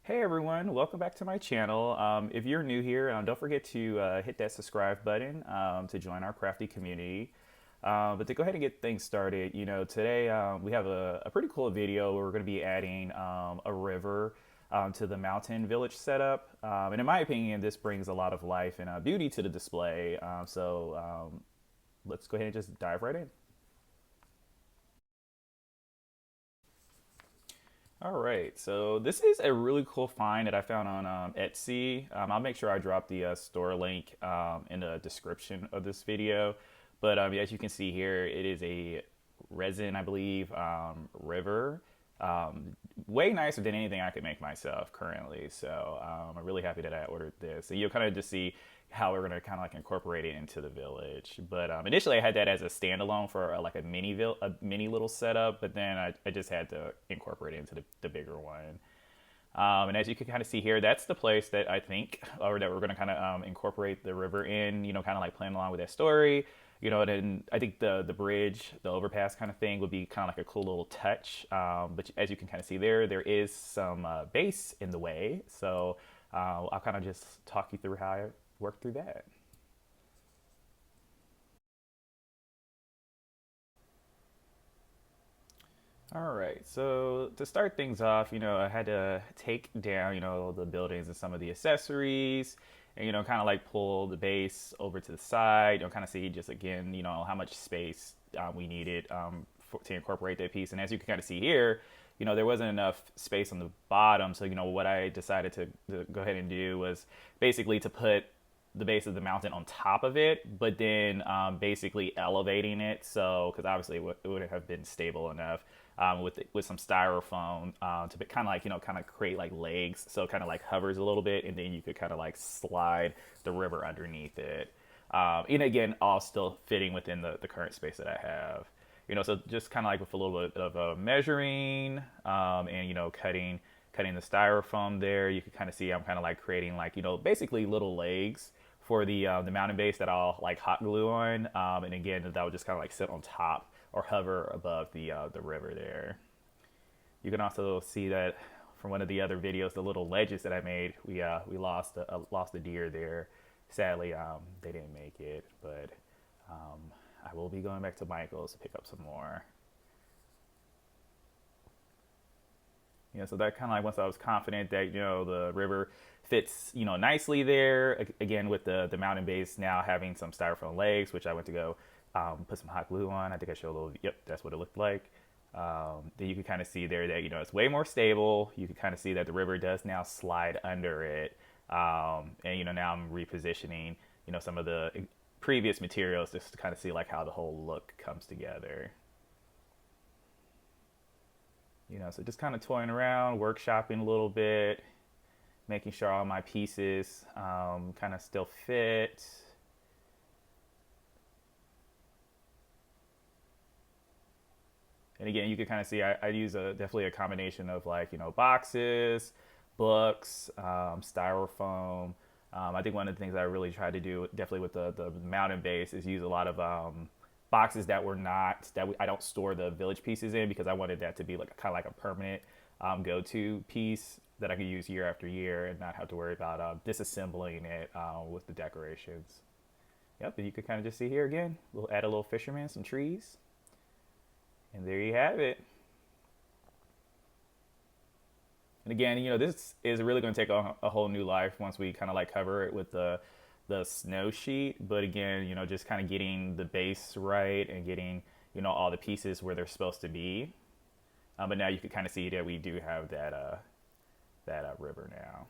Hey everyone, welcome back to my channel. If you're new here, don't forget to hit that subscribe button to join our crafty community. But to go ahead and get things started, today we have a pretty cool video where we're going to be adding a river to the mountain village setup. And in my opinion, this brings a lot of life and beauty to the display. Let's go ahead and just dive right in. All right, so this is a really cool find that I found on Etsy. I'll make sure I drop the store link in the description of this video. But as you can see here, it is a resin, I believe, river. Way nicer than anything I could make myself currently. So I'm really happy that I ordered this. And you'll kind of just see how we're going to kind of like incorporate it into the village. But initially I had that as a standalone for like a mini little setup, but then I just had to incorporate it into the bigger one. And as you can kind of see here, that's the place that I think, or that we're going to kind of incorporate the river in, kind of like playing along with that story. And then I think the bridge, the overpass kind of thing would be kind of like a cool little touch. But as you can kind of see there is some base in the way. So I'll kind of just talk you through how I work through that. All right, so to start things off, I had to take down, the buildings and some of the accessories and, kind of like pull the base over to the side, kind of see just again, how much space we needed to incorporate that piece. And as you can kind of see here, there wasn't enough space on the bottom. So, what I decided to go ahead and do was basically to put the base of the mountain on top of it, but then basically elevating it. So, because obviously it wouldn't have been stable enough with some styrofoam to kind of like kind of create like legs, so it kind of like hovers a little bit, and then you could kind of like slide the river underneath it. And again, all still fitting within the current space that I have. So just kind of like with a little bit of measuring and cutting the styrofoam there, you can kind of see I'm kind of like creating like basically little legs for the mountain base that I'll like hot glue on, and again that would just kind of like sit on top or hover above the river there. You can also see that from one of the other videos, the little ledges that I made, we lost a deer there. Sadly, they didn't make it, but I will be going back to Michael's to pick up some more. So that kind of like once I was confident that the river fits nicely there. Again, with the mountain base now having some styrofoam legs, which I went to go put some hot glue on. I think I showed a little. Yep, that's what it looked like. Then you can kind of see there that it's way more stable. You can kind of see that the river does now slide under it, and now I'm repositioning some of the previous materials just to kind of see like how the whole look comes together. So just kind of toying around, workshopping a little bit, making sure all my pieces kind of still fit. And again, you can kind of see I use definitely a combination of like boxes, books, styrofoam. I think one of the things I really tried to do definitely with the mountain base is use a lot of boxes that were not I don't store the village pieces in, because I wanted that to be like kind of like a permanent go-to piece that I could use year after year and not have to worry about disassembling it with the decorations. Yep, and you can kind of just see here again. We'll add a little fisherman, some trees, and there you have it. And again, this is really going to take a whole new life once we kind of like cover it with the snow sheet. But again, just kind of getting the base right and getting all the pieces where they're supposed to be. But now you can kind of see that we do have that river now.